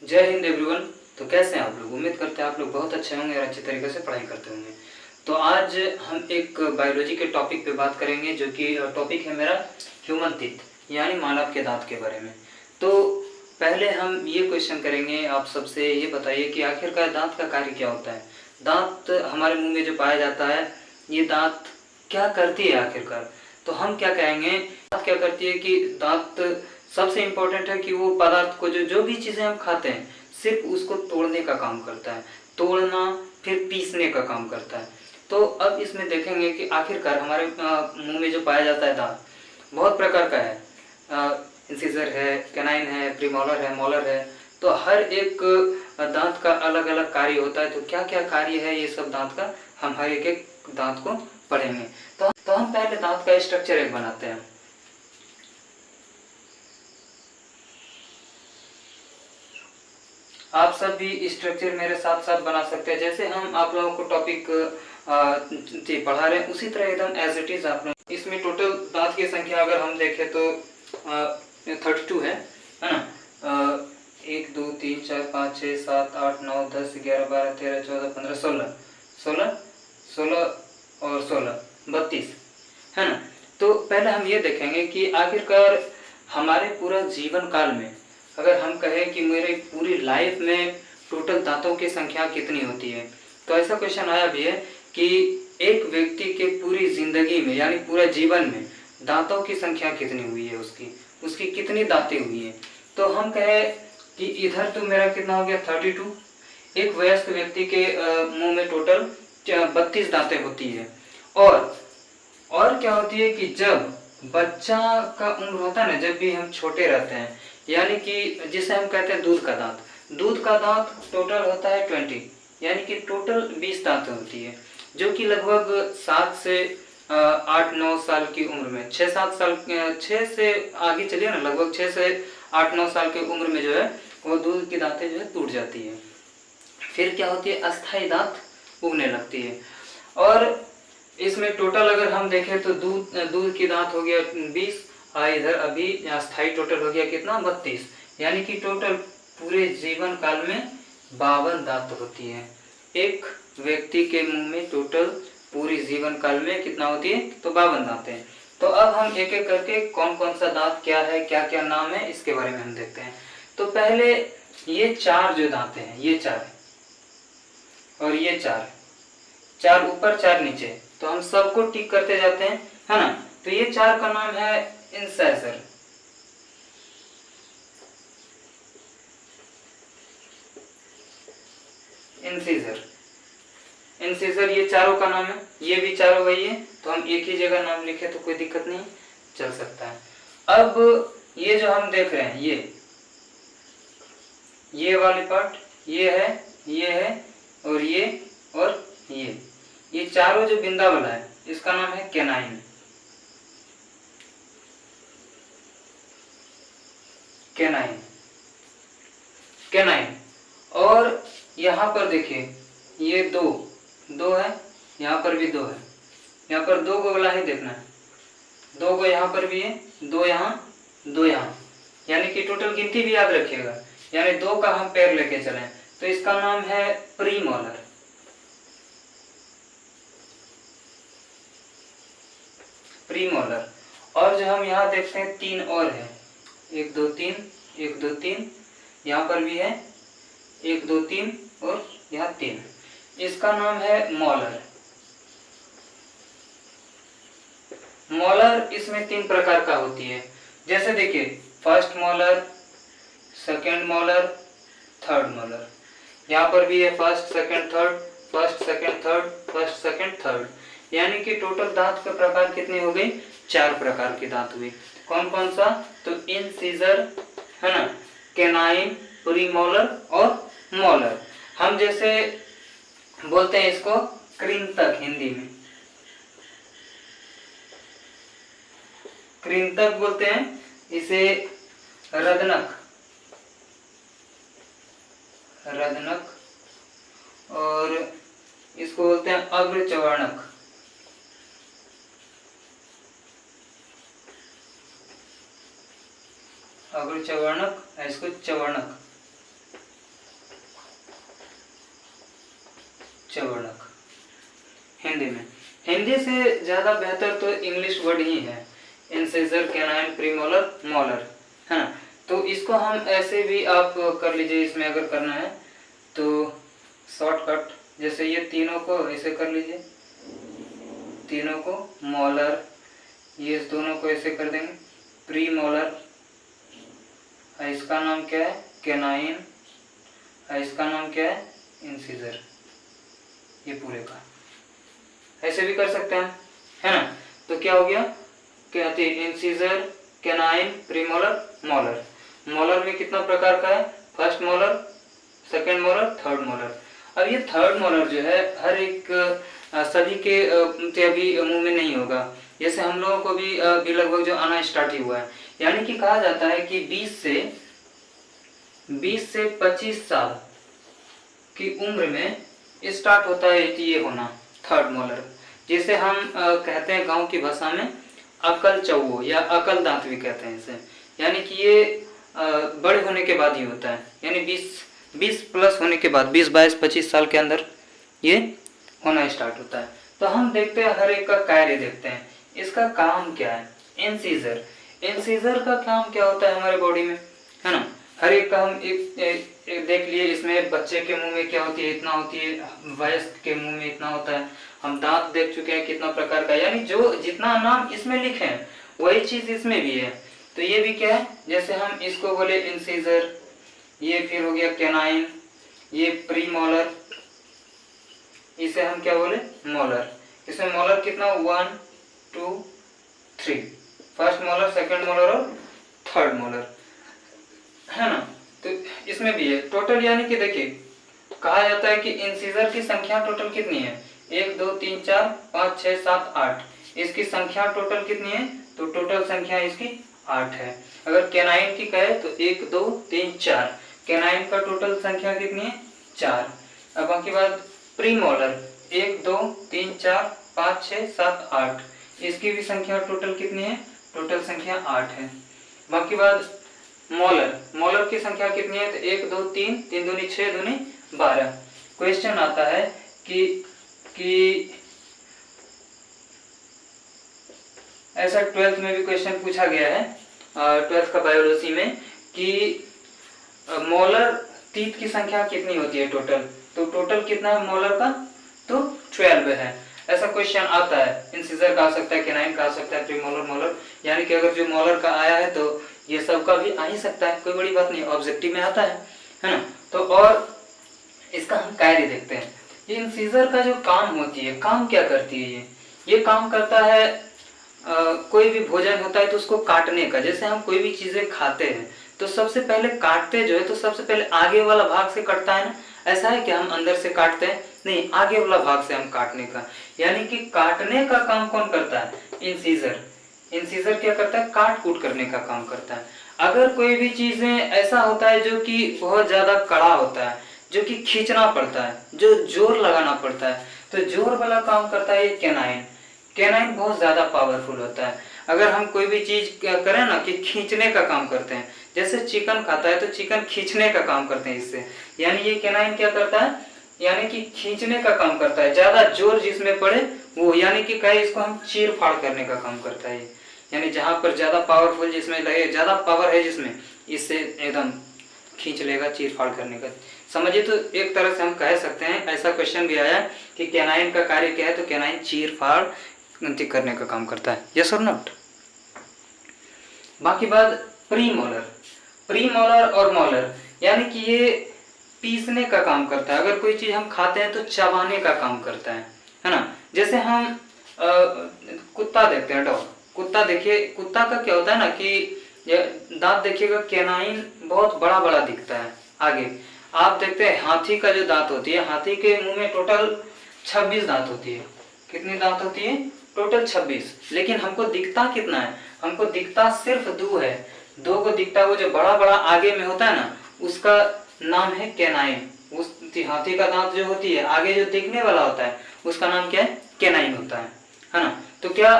जय हिंद एवरीवन। तो कैसे हैं आप लोग? उम्मीद करते हैं आप लोग बहुत अच्छे होंगे और अच्छे तरीके से पढ़ाई करते होंगे। तो आज हम एक बायोलॉजी के टॉपिक पे बात करेंगे, जो कि टॉपिक है मेरा ह्यूमन टीथ यानी मानव के दांत के बारे में। तो पहले हम ये क्वेश्चन करेंगे, आप सबसे ये बताइए कि आखिरकार दांत का कार्य क्या होता है। दांत हमारे मुंह में जो पाया जाता है, ये दांत क्या करती है आखिरकार? तो हम क्या कहेंगे, दांत क्या करती है कि दांत सबसे इम्पोर्टेंट है कि वो पदार्थ को जो भी चीज़ें हम खाते हैं सिर्फ उसको तोड़ने का काम करता है, तोड़ना फिर पीसने का काम करता है। तो अब इसमें देखेंगे कि आखिरकार हमारे मुंह में जो पाया जाता है दांत बहुत प्रकार का है। इंसिजर है, कैनाइन है, प्रीमोलर है, मोलर है। तो हर एक दांत का अलग अलग कार्य होता है। तो क्या क्या कार्य है ये सब दांत का, हम हर एक एक दांत को पढ़ेंगे। तो हम पहले दांत का स्ट्रक्चर एक बनाते हैं। आप सब भी स्ट्रक्चर मेरे साथ साथ बना सकते हैं। जैसे हम आप लोगों को टॉपिक पढ़ा रहे हैं उसी तरह एकदम एज इट इज आप लोग। इसमें टोटल दांत की संख्या अगर हम देखें तो 32 है ना। 1 2 3 4 5 6 7 8 9 10 11 12 13 14 15 16 और 16 32 है ना। तो पहले हम ये देखेंगे कि आखिरकार हमारे पूरा जीवन काल में अगर हम कहें कि मेरे पूरी लाइफ में टोटल दांतों की संख्या कितनी होती है, तो ऐसा क्वेश्चन आया भी है कि एक व्यक्ति के पूरी जिंदगी में यानी पूरा जीवन में दांतों की संख्या कितनी हुई है, उसकी कितनी दांतें हुई है। तो हम कहें कि इधर तो मेरा कितना हो गया 32। एक वयस्क व्यक्ति के मुंह में टोटल 32 दांतें होती है। और क्या होती है कि जब बच्चा का उम्र होता है ना, जब भी हम छोटे रहते हैं, यानी कि जिसे हम कहते हैं दूध का दांत टोटल होता है 20, यानी कि टोटल 20 दांतें होती है, जो कि लगभग 7 से 8-9 साल की उम्र में 6 से आगे चलिए ना, लगभग 6 से 8-9 साल की उम्र में जो है वो दूध की दांतें जो है टूट जाती है। फिर क्या होती है, अस्थायी दांत उगने लगती है। और इसमें टोटल अगर हम देखें तो दूध की दांत हो गया 20, इधर अभी स्थायी टोटल हो गया कितना 32, यानी कि टोटल पूरे जीवन काल में 52 दांत होती है। एक व्यक्ति के मुंह में टोटल पूरी जीवन काल में कितना होती है, तो 52 दांतें हैं। तो अब हम एक एक करके कौन कौन सा दांत क्या है, क्या क्या नाम है, इसके बारे में हम देखते हैं। तो पहले ये 4 जो दांतें हैं, ये 4 और ये 4 ऊपर 4 नीचे, तो हम सबको टिक करते जाते हैं, है ना। तो ये 4 का नाम है इंसाइजर। इंसिजर ये चारों का नाम है। ये भी चारों वही है, तो हम एक ही जगह नाम लिखे तो कोई दिक्कत नहीं, चल सकता है। अब ये जो हम देख रहे हैं, ये वाली पार्ट, ये है और ये चारों जो बिंदा वाला है, इसका नाम है कैनाइन। कैनाइन। और यहाँ पर देखिए, ये दो है, यहाँ पर भी 2 है, यहाँ पर 2 गो वाला है, देखना है 2 गो यहाँ पर भी है, 2 यहाँ 2 यहाँ, यानी कि टोटल गिनती भी याद रखिएगा, यानी 2 का हम पेयर लेके चलें। तो इसका नाम है प्रीमोलर। और जो हम यहाँ देखते हैं 3 और है, 1 2 3, 1 2 3, यहाँ पर भी है 1 2 3 और यहाँ 3, इसका नाम है मोलर। इसमें 3 प्रकार का होती है। जैसे देखिए, first molar, second molar, third molar. यहाँ पर भी है first second third, first second third, first second third, यानी कि टोटल दांत के प्रकार कितने हो गए, 4 प्रकार के दांत हुए। कौन कौन सा, तो इंसिजर है ना, कैनाइन, प्रीमोलर और मोलर। हम जैसे बोलते हैं इसको कृंतक, हिंदी में कृंतक बोलते हैं, इसे रदनक और इसको बोलते हैं अग्रचवर्णक। इसको चवर्णक। चौवर्णक हिंदी में। हिंदी से ज़्यादा बेहतर तो इंग्लिश वर्ड ही है, इंसिजर, कैनाइन, प्रीमोलर, मोलर, है ना। तो इसको हम ऐसे भी आप कर लीजिए, इसमें अगर करना है तो शॉर्टकट, जैसे ये तीनों को ऐसे कर लीजिए, तीनों को मोलर, ये दोनों को ऐसे कर देंगे प्रीमोलर, इसका नाम क्या है कैनाइन, इसका नाम क्या है इंसिजर, ये पूरे का ऐसे भी कर सकते हैं, है ना। तो क्या हो गया, कहते हैं incisor, canine, premolar, molar. Molar में कितना प्रकार का है, first molar, second molar, third molar. अब ये थर्ड मोलर जो है हर एक सभी के अभी मुंह में नहीं होगा, जैसे हम लोगों को भी लगभग जो आना स्टार्ट ही हुआ है, यानी कि कहा जाता है कि 20 से 25 साल की उम्र में स्टार्ट होता है ये होना थर्ड मोलर, जिसे हम कहते हैं गांव की भाषा में अकल चौवो या अकल दांत भी कहते हैं इसे, यानी कि ये बड़े होने के बाद ही होता है, यानी 20 प्लस होने के बाद 20, 22, 25 साल के अंदर ये होना स्टार्ट होता है। तो हम देखते हैं हर एक का कार्य देखते हैं, इसका काम क्या है। इंसिजर का काम क्या होता है हमारे बॉडी में, है ना। हर एक का हम एक देख लिए, इसमें बच्चे के मुंह में क्या होती है, इतना होती है, वयस्क के मुंह में इतना होता है। हम दांत देख चुके हैं कितना प्रकार का, यानी जो जितना नाम इसमें लिखे हैं वही चीज इसमें भी है। तो ये भी क्या है, जैसे हम इसको बोले इंसिजर, ये फिर हो गया कैनाइन, ये प्रीमोलर, इसे हम क्या बोले मोलर। इसमें मोलर कितना 1, 2, 3, फर्स्ट मोलर, सेकंड मोलर और थर्ड मोलर, है ना। तो इसमें भी है टोटल, यानी कि देखिए कहा जाता है कि इंसिजर की संख्या टोटल कितनी है, 1, 2, 3, 4, 5, 6, 7, 8, इसकी संख्या टोटल कितनी है, तो टोटल संख्या इसकी 8 है। अगर कैनाइन की कहे तो 1, 2, 3, 4, कैनाइन का टोटल संख्या कितनी है 4। अब बाकी बात प्रीमोलर, 1, 2, 3, 4, 5, 6, 7, 8, इसकी भी संख्या टोटल कितनी है, टोटल संख्या 8 है। बाकी बात मोलर की संख्या कितनी है, तो 1, 2, 3, 3 दूनी 6, दूनी 12। क्वेश्चन आता है कि ऐसा 12th में भी क्वेश्चन पूछा गया है, 12th का बायोलॉजी में, कि मोलर टीथ की संख्या कितनी होती है टोटल, तो टोटल कितना है मोलर का, तो 12 है। ऐसा क्वेश्चन आता है, इंसिजर का आ सकता है, कैनाइन का आ सकता है, प्रीमोलर, मोलर, यानी कि अगर जो मोलर का आया है तो ये सब का भी आ ही सकता है, कोई बड़ी बात नहीं, ऑब्जेक्टिव में आता है ना। तो और इसका हम कार्य देखते हैं। ये इंसिजर का जो काम होती है, काम क्या करती है, ये काम करता है कोई भी भोजन होता है तो उसको काटने का। जैसे हम कोई भी चीजें खाते हैं तो सबसे पहले काटते जो है तो सबसे पहले आगे वाला भाग से कटता है ना, ऐसा है कि हम अंदर से काटते हैं, नहीं, आगे वाला भाग से हम काटने का, यानी कि काटने का काम कौन करता है, इंसिजर क्या करता है, काट कूट करने का काम करता है। अगर कोई भी चीजें ऐसा होता है जो कि बहुत ज्यादा कड़ा होता है, जो कि खींचना पड़ता है, जो जोर लगाना पड़ता है, तो जोर वाला काम करता है ये कैनाइन बहुत ज्यादा पावरफुल होता है। अगर हम कोई भी चीज करें ना कि खींचने का काम करते हैं, जैसे चिकन खाता है तो चिकन खींचने का काम करते हैं इससे, यानी ये कैनाइन क्या करता है, यानी कि खींचने का काम करता है, ज्यादा जोर जिसमें पड़े वो, यानी कि कहे इसको हम चीर फाड़ करने का काम करता है, यानी जहां पर ज्यादा पावरफुल जिसमें लगे, ज्यादा पावर है जिसमें, इससे एकदम खींच लेगा, चीर फाड़ करने का समझिए। तो एक तरह से हम कह सकते हैं, ऐसा क्वेश्चन भी आया कि कैनाइन का कार्य क्या है, तो कैनाइन चीर फाड़ करने का काम करता है, यस और नॉट। बाकी बात प्रीमोलर और मोलर, यानी कि ये पीसने का काम करता है। अगर कोई चीज हम खाते हैं तो चबाने का काम करता है ना। जैसे हम कुत्ता देखते हैं, डॉग, कुत्ता देखिए, कुत्ता का क्या होता है ना कि दांत देखिएगा, कैनाइन बहुत बड़ा बड़ा दिखता है आगे। आप देखते हैं हाथी का जो दांत होती है, हाथी के मुंह में टोटल 26 दांत होती है। कितनी दांत होती है, टोटल 26, लेकिन हमको दिखता कितना है, हमको दिखता सिर्फ 2 है, 2 को दिखता, वो जो बड़ा बड़ा आगे में होता है ना, उसका नाम है कैनाइन। उस हाथी का दांत जो होती है आगे जो दिखने वाला होता है उसका नाम क्या है, कैनाइन होता है ना। तो क्या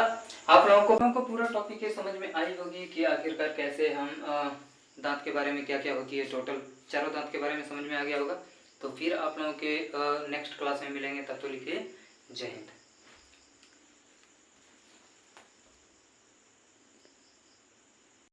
आप लोगों को पूरा टॉपिक ये समझ में आई होगी कि आखिरकार कैसे हम दांत के बारे में क्या क्या होती है, टोटल चारों दांत के बारे में समझ में आ गया होगा। तो फिर आप लोगों के नेक्स्ट क्लास में मिलेंगे, तब तो लिखिए जय हिंद।